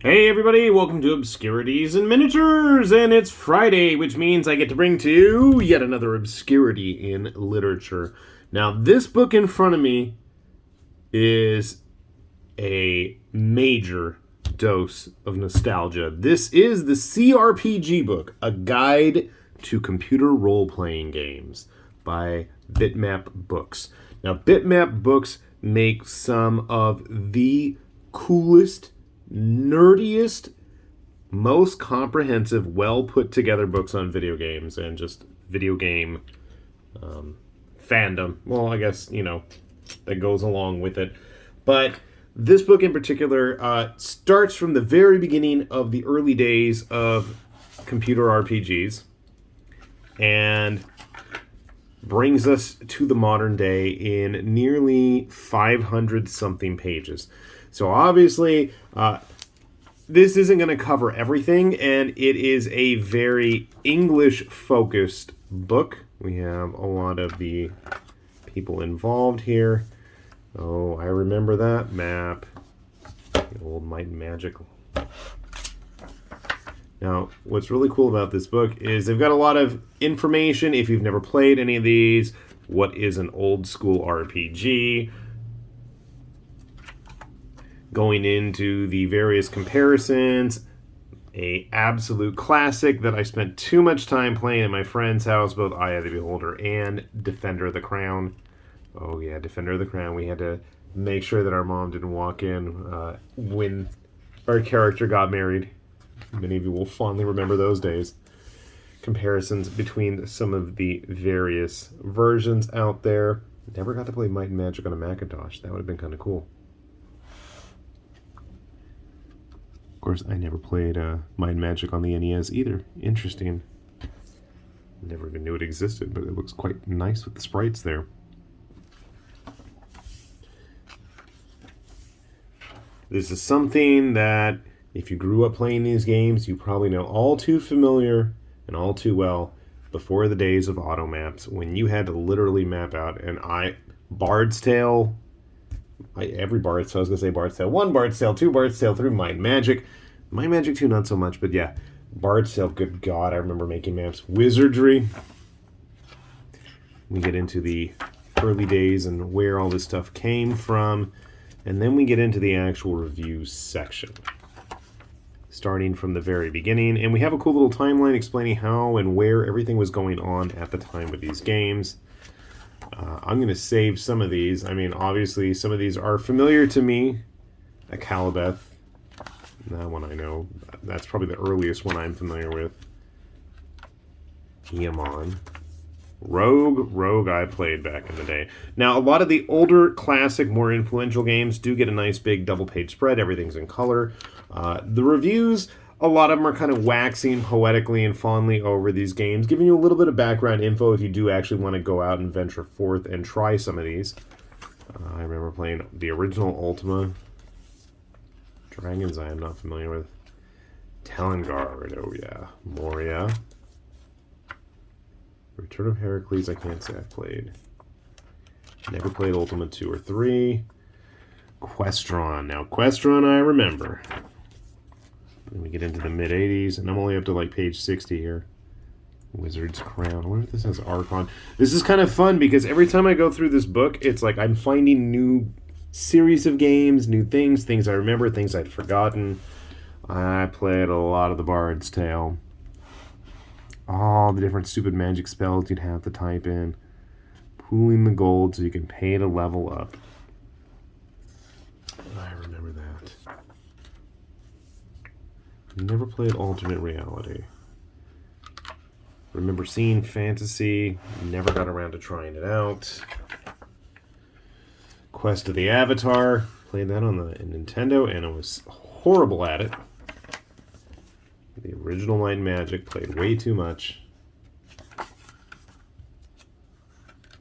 Hey everybody, welcome to Obscurities and Miniatures, and it's Friday, which means I get to bring to you yet another obscurity in literature. Now, this book in front of me is a major dose of nostalgia. This is the CRPG book, A Guide to Computer Role-Playing Games by Bitmap Books. Now, Bitmap Books make some of the coolest, nerdiest, most comprehensive, well put together books on video games and just video game fandom. Well, I guess, that goes along with it. But this book in particular starts from the very beginning of the early days of computer RPGs and brings us to the modern day in nearly 500 something pages. So obviously, this isn't going to cover everything, and it is a very English-focused book. We have a lot of the people involved here. Oh, I remember that map. The old Might and Magic. Now, what's really cool about this book is they've got a lot of information. If you've never played any of these, what is an old school RPG? Going into the various comparisons, a absolute classic that I spent too much time playing at my friend's house, both Eye of the Beholder and Defender of the Crown. Oh yeah, Defender of the Crown. We had to make sure that our mom didn't walk in when our character got married. Many of you will fondly remember those days. Comparisons between some of the various versions out there. Never got to play Might and Magic on a Macintosh. That would have been kind of cool. Of course, I never played Might and Magic on the NES either. Interesting. Never even knew it existed, but it looks quite nice with the sprites there. This is something that, if you grew up playing these games, you probably know all too familiar and all too well before the days of auto maps, when you had to literally map out Bard's Tale. Every Bard's Tale, I was going to say Bard's Tale 1, Bard's Tale 2, Bard's Tale 3, Might and Magic. Might and Magic 2, not so much, but yeah. Bard's Tale, good God, I remember making maps. Wizardry. We get into the early days and where all this stuff came from, and then we get into the actual review section. Starting from the very beginning, and we have a cool little timeline explaining how and where everything was going on at the time with these games. I'm going to save some of these. I mean, obviously, some of these are familiar to me. Akalabeth, that one I know. That's probably the earliest one I'm familiar with. Eamon. Rogue I played back in the day. Now, a lot of the older, classic, more influential games do get a nice big double-page spread. Everything's in color. The reviews, a lot of them are kind of waxing poetically and fondly over these games, giving you a little bit of background info if you do actually want to go out and venture forth and try some of these. I remember playing the original Ultima. Dragons I am not familiar with. Telengard, oh yeah. Moria. Return of Heracles, I can't say I've played. Never played Ultima 2 or 3. Questron. Now, Questron I remember. And we get into the mid-80s, and I'm only up to like page 60 here. Wizard's Crown. I wonder if this has Archon. This is kind of fun because every time I go through this book, it's like I'm finding new series of games, new things I remember, things I'd forgotten. I played a lot of the Bard's Tale. All the different stupid magic spells you'd have to type in. Pooling the gold so you can pay to level up. I remember that. Never played Alternate Reality. Remember seeing Fantasy. Never got around to trying it out. Quest of the Avatar. Played that on the Nintendo and I was horrible at it. The original Might and Magic, played way too much.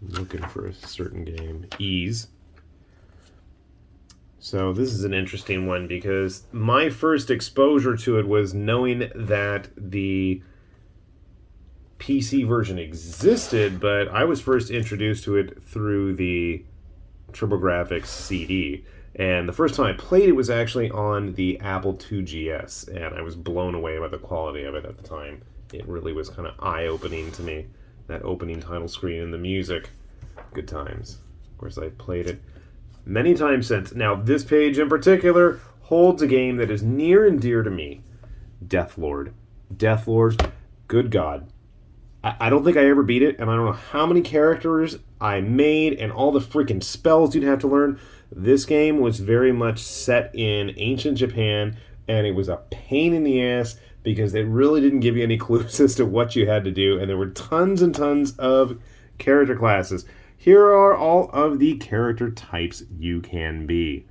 Looking for a certain game. Ease. So this is an interesting one because my first exposure to it was knowing that the PC version existed, but I was first introduced to it through the TurboGrafx CD. And the first time I played it was actually on the Apple IIgs, and I was blown away by the quality of it at the time. It really was kind of eye-opening to me, that opening title screen and the music. Good times. Of course, I've played it many times since. Now, this page in particular holds a game that is near and dear to me. Deathlord. Deathlord, good God. I don't think I ever beat it, and I don't know how many characters I made and all the freaking spells you'd have to learn. This game was very much set in ancient Japan, and it was a pain in the ass because they really didn't give you any clues as to what you had to do, and there were tons and tons of character classes. Here are all of the character types you can be.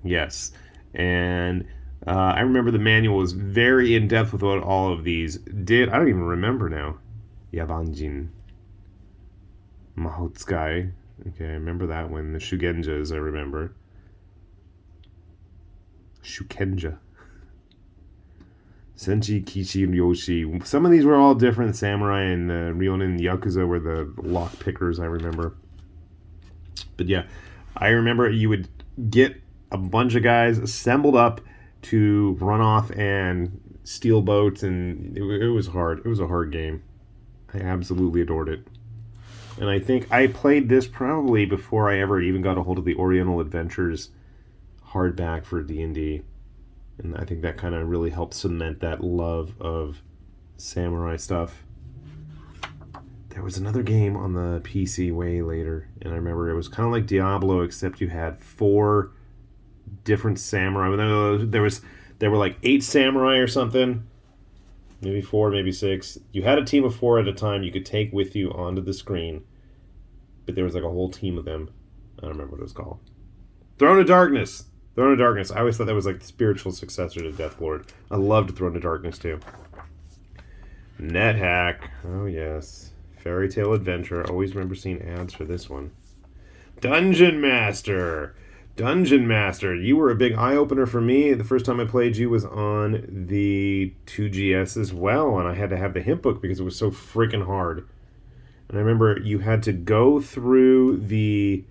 Yes, and I remember the manual was very in-depth with what all of these did. I don't even remember now. Yabanjin. Mahotsukai. Okay, I remember that one. The Shugenjas, I remember. Shukenja. Senshi, Kishi, and Yoshi. Some of these were all different. Samurai and Ryonin and Yakuza were the lock pickers, I remember. But yeah, I remember you would get a bunch of guys assembled up to run off and steal boats, and it was hard. It was a hard game. I absolutely adored it. And I think I played this probably before I ever even got a hold of the Oriental Adventures hardback for D&D. And I think that kind of really helped cement that love of samurai stuff. There was another game on the PC way later, and I remember it was kind of like Diablo, except you had 4 different samurai. There were like 8 samurai or something. Maybe 4, maybe 6. You had a team of 4 at a time you could take with you onto the screen. But there was like a whole team of them. I don't remember what it was called. Throne of Darkness. Throne of Darkness. I always thought that was like the spiritual successor to Deathlord. I loved Throne of Darkness too. NetHack. Oh yes. Fairy Tale Adventure. I always remember seeing ads for this one. Dungeon Master. Dungeon Master. You were a big eye-opener for me. The first time I played you was on the 2GS as well, and I had to have the hint book because it was so freaking hard. And I remember you had to go through the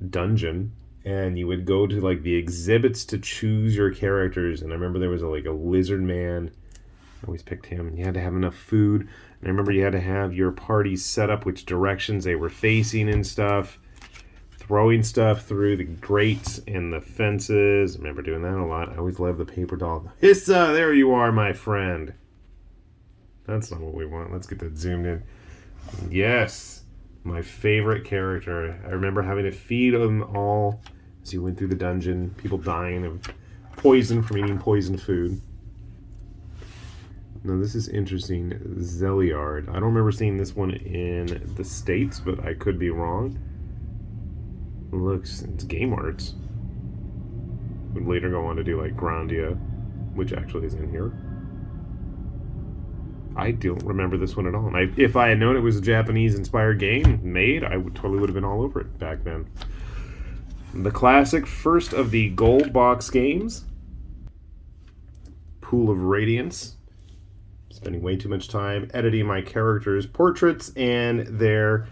dungeon, and you would go to like the exhibits to choose your characters. And I remember there was like a lizard man. I always picked him. You had to have enough food. And I remember you had to have your party set up which directions they were facing and stuff. Throwing stuff through the grates and the fences. I remember doing that a lot. I always loved the paper doll. Hissa, there you are, my friend. That's not what we want. Let's get that zoomed in. Yes, my favorite character. I remember having to feed them all as you went through the dungeon. People dying of poison from eating poisoned food. Now this is interesting. Zeliard. I don't remember seeing this one in the States, but I could be wrong. It's Game Arts. Would later go on to do like Grandia, which actually is in here. I don't remember this one at all. And if I had known it was a Japanese-inspired game made, I totally would have been all over it back then. The classic first of the gold box games. Pool of Radiance. Spending way too much time editing my characters' portraits and their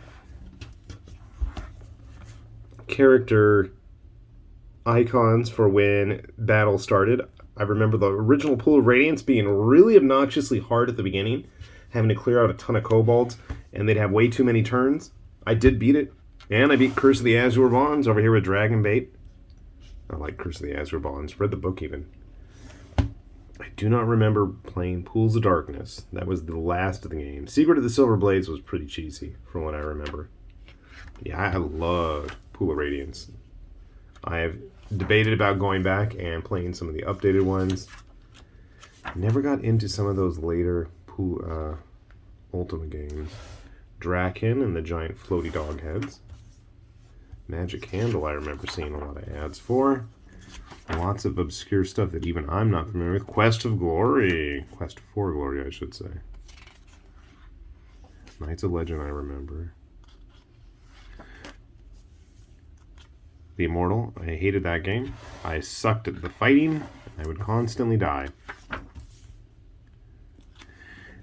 character icons for when battle started. I remember the original Pool of Radiance being really obnoxiously hard at the beginning, having to clear out a ton of kobolds, and they'd have way too many turns. I did beat it, and I beat Curse of the Azure Bonds over here with Dragonbait. I like Curse of the Azure Bonds. Read the book even. I do not remember playing Pools of Darkness. That was the last of the game. Secret of the Silver Blades was pretty cheesy, from what I remember. Yeah, I love Pool of Radiance. I have debated about going back and playing some of the updated ones. Never got into some of those later Ultima games. Draken and the giant floaty dog heads. Magic Candle I remember seeing a lot of ads for. Lots of obscure stuff that even I'm not familiar with. Quest of Glory. Quest for Glory, I should say. Knights of Legend I remember. The Immortal. I hated that game. I sucked at the fighting. I would constantly die.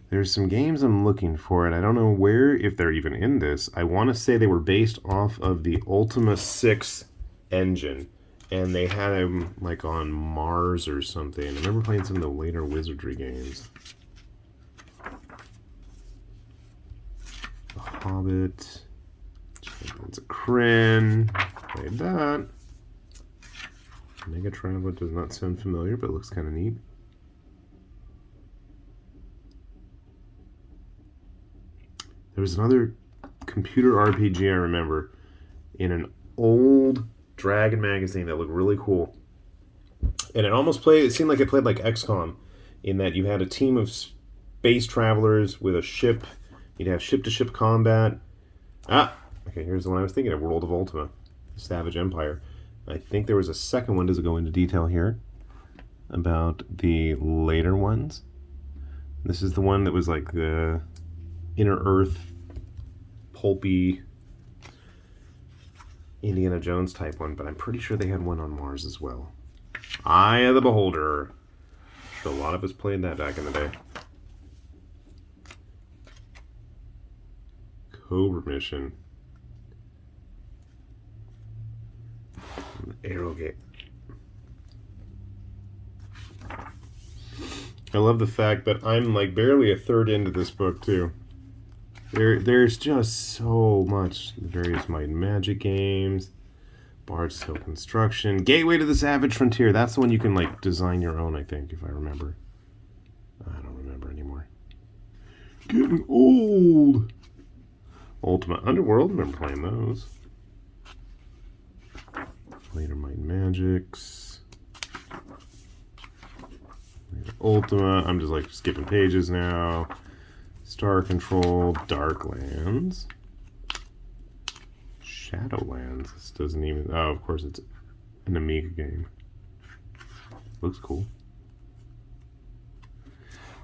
There's some games I'm looking for, and I don't know where, if they're even in this. I want to say they were based off of the Ultima 6 engine. And they had him like on Mars or something. I remember playing some of the later Wizardry games. The Hobbit. Champions of Kryn. Played that. Mega Traveler does not sound familiar, but it looks kind of neat. There was another computer RPG I remember in an old Dragon magazine that looked really cool. And it seemed like it played like XCOM, in that you had a team of space travelers with a ship. You'd have ship-to-ship combat. Okay, here's the one I was thinking of, World of Ultima, Savage Empire. I think there was a second one. Does it go into detail here about the later ones? This is the one that was like the Inner Earth, pulpy Indiana Jones type one, but I'm pretty sure they had one on Mars as well. Eye of the Beholder. I'm sure a lot of us played that back in the day. Cobra Mission. Arrowgate. I love the fact that I'm like barely a third into this book too. There's just so much. The various Might and Magic games, Bard's Tale Construction, Gateway to the Savage Frontier. That's the one you can like design your own, I think, if I remember. I don't remember anymore. Getting old. Ultima Underworld, remember playing those. Later Might and Magics. Later Ultima. I'm just like skipping pages now. Star Control, Darklands, Shadowlands. This doesn't even. Oh, of course, it's an Amiga game. Looks cool.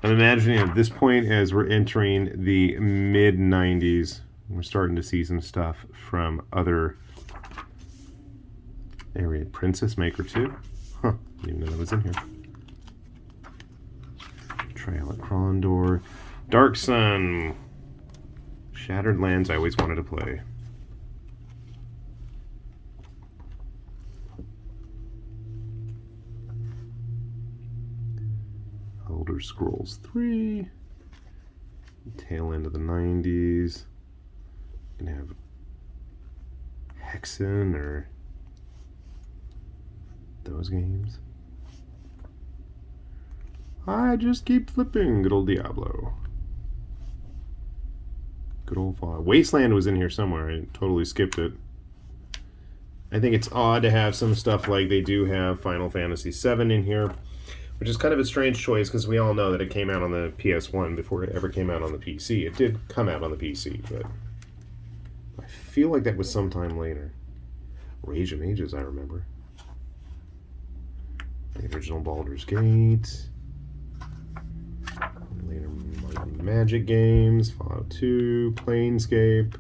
I'm imagining at this point, as we're entering the mid 90s, we're starting to see some stuff from other area. Princess Maker 2. Huh, didn't even know that was in here. Trail at Krondor. Dark Sun. Shattered Lands I always wanted to play. Elder Scrolls 3. Tail end of the 90s. You can have Hexen or those games. I just keep flipping. Good old Diablo. Good old Fallout. Wasteland was in here somewhere. I totally skipped it. I think it's odd to have some stuff like they do have Final Fantasy VII in here, which is kind of a strange choice because we all know that it came out on the PS1 before it ever came out on the PC. It did come out on the PC, but I feel like that was sometime later. Rage of Ages, I remember. The original Baldur's Gate. Later Magic games, Fallout 2, Planescape,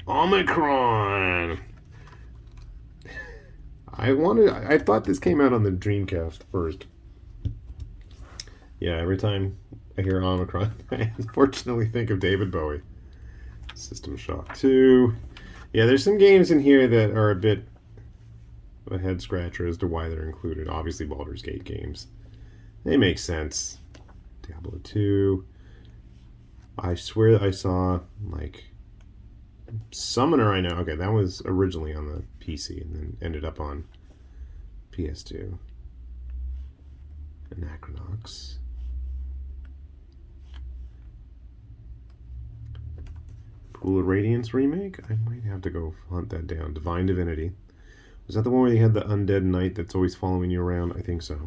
Omicron. I thought this came out on the Dreamcast first. Yeah, every time I hear Omicron, I unfortunately think of David Bowie. System Shock 2. Yeah, there's some games in here that are a bit of a head scratcher as to why they're included. Obviously, Baldur's Gate games. They make sense. Diablo 2. I swear I saw, like, Summoner, I know. Okay, that was originally on the PC and then ended up on PS2. Anachronox. Pool of Radiance remake? I might have to go hunt that down. Divine Divinity. Was that the one where they had the undead knight that's always following you around? I think so.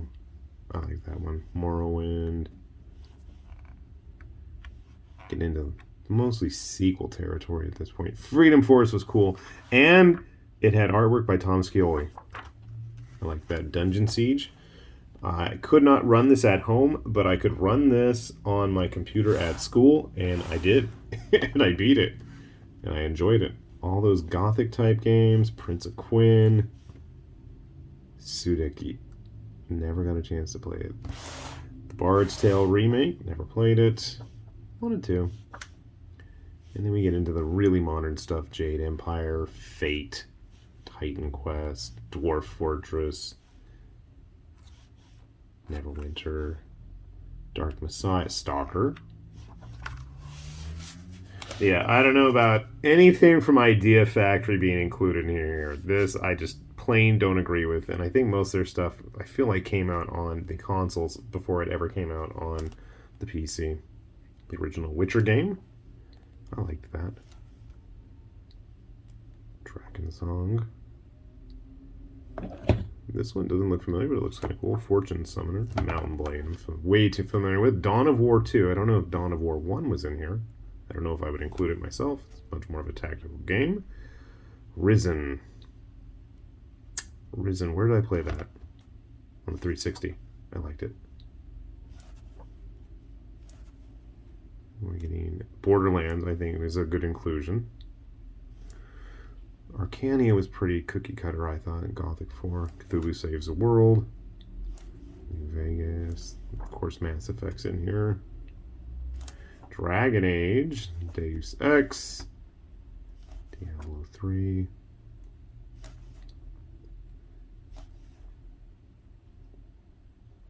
I like that one. Morrowind. Getting into mostly sequel territory at this point. Freedom Force was cool. And it had artwork by Tom Scioli. I like that. Dungeon Siege. I could not run this at home, but I could run this on my computer at school, and I did. And I beat it. And I enjoyed it. All those Gothic type games. Prince of Quinn. Sudeki. Never got a chance to play it. The Bard's Tale remake. Never played it. Wanted to. And then we get into the really modern stuff. Jade Empire. Fate. Titan Quest, Dwarf Fortress, Neverwinter, Dark Messiah, Stalker. Yeah, I don't know about anything from Idea Factory being included in here. This I just plain don't agree with, and I think most of their stuff I feel like came out on the consoles before it ever came out on the PC. The original Witcher game, I liked that. Dragon Song. This one doesn't look familiar, but it looks kind of cool. Fortune Summoner, Mountain Blade. I'm way too familiar with. Dawn of War 2. I don't know if Dawn of War 1 was in here. I don't know if I would include it myself. It's much more of a tactical game. Risen. Risen. Where did I play that? On the 360. I liked it. We're getting Borderlands, I think, is a good inclusion. Arcania was pretty cookie cutter, I thought, in Gothic 4. Cthulhu Saves the World. New Vegas. Of course, Mass Effect's in here. Dragon Age. Deus Ex. Diablo 3.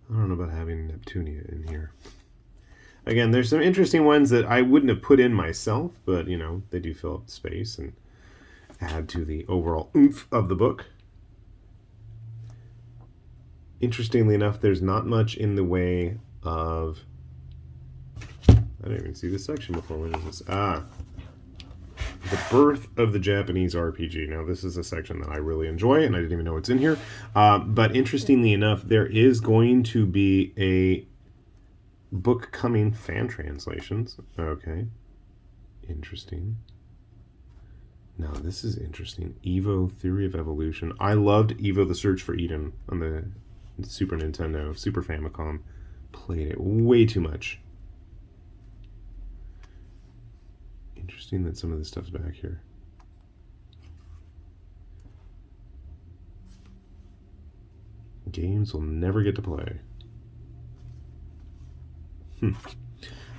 I don't know about having Neptunia in here. Again, there's some interesting ones that I wouldn't have put in myself, but, you know, they do fill up space and add to the overall oomph of the book. Interestingly enough, there's not much in the way of... I didn't even see this section before. What is this? Ah. The Birth of the Japanese RPG. Now, this is a section that I really enjoy, and I didn't even know it's in here. But interestingly enough, there is going to be a book coming, fan translations. Okay. Interesting. Now, this is interesting. Evo, Theory of Evolution. I loved Evo, The Search for Eden on the Super Nintendo, Super Famicom. Played it way too much. Interesting that some of this stuff's back here. Games we'll never get to play.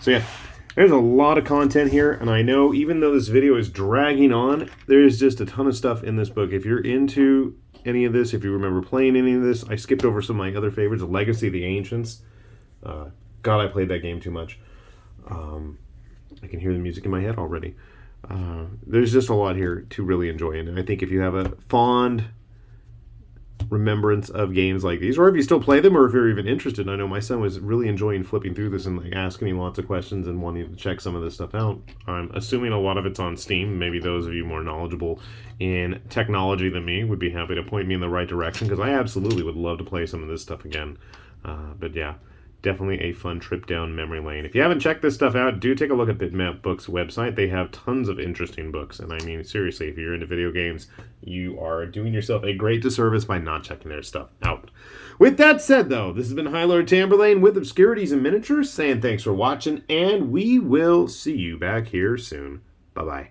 So yeah, there's a lot of content here, and I know even though this video is dragging on, there's just a ton of stuff in this book. If you're into any of this, if you remember playing any of this, I skipped over some of my other favorites, Legacy of the Ancients. God, I played that game too much. I can hear the music in my head already. There's just a lot here to really enjoy, and I think if you have a fond remembrance of games like these, or if you still play them, or if you're even interested, I know my son was really enjoying flipping through this and like asking me lots of questions and wanting to check some of this stuff out. I'm assuming a lot of it's on Steam. Maybe those of you more knowledgeable in technology than me would be happy to point me in the right direction, because I absolutely would love to play some of this stuff again. But yeah, definitely a fun trip down memory lane. If you haven't checked this stuff out, do take a look at Bitmap Books' website. They have tons of interesting books, and I mean, seriously, if you're into video games, you are doing yourself a great disservice by not checking their stuff out. With that said, though, this has been High Lord Tamberlane with Obscurities and Miniatures, saying thanks for watching, and we will see you back here soon. Bye-bye.